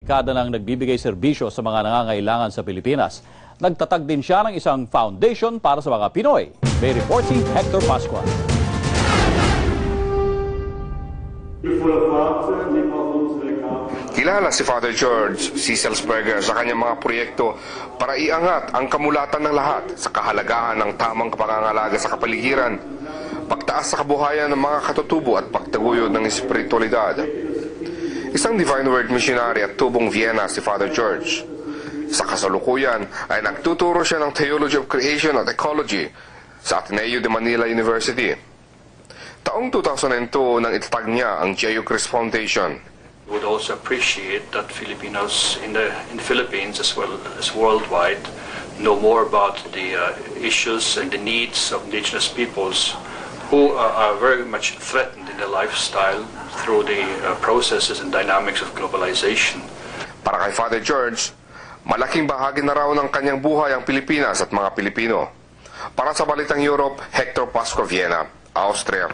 dekada nang nagbibigay serbisyo sa mga nangangailangan sa Pilipinas. Nagtatag din siya ng isang foundation para sa mga Pinoy. May report si Hector Pascual. Kilala si Father George Sieselsberger sa kanyang mga proyekto para iangat ang kamulatan ng lahat sa kahalagahan ng tamang pangangalaga sa kapaligiran, pagtaas sa kabuhayan ng mga katutubo at pagtaguyod ng espiritualidad. Isang Divine Word missionary at tubong Vienna si Father George. Sa kasalukuyan ay nagtuturo siya ng Theology of Creation at Ecology sa Ateneo de Manila University. Taong 2002 nang itatag niya ang J.U. Chris Foundation. Would also appreciate that Filipinos in the Philippines as well as worldwide know more about the issues and the needs of indigenous peoples who are very much threatened in their lifestyle through the processes and dynamics of globalization. Para kay Father George, malaking bahagi na raw ng kanyang buhay ang Pilipinas at mga Pilipino. Para sa Balitang Europe, Hector Pascual, Vienna, Austria.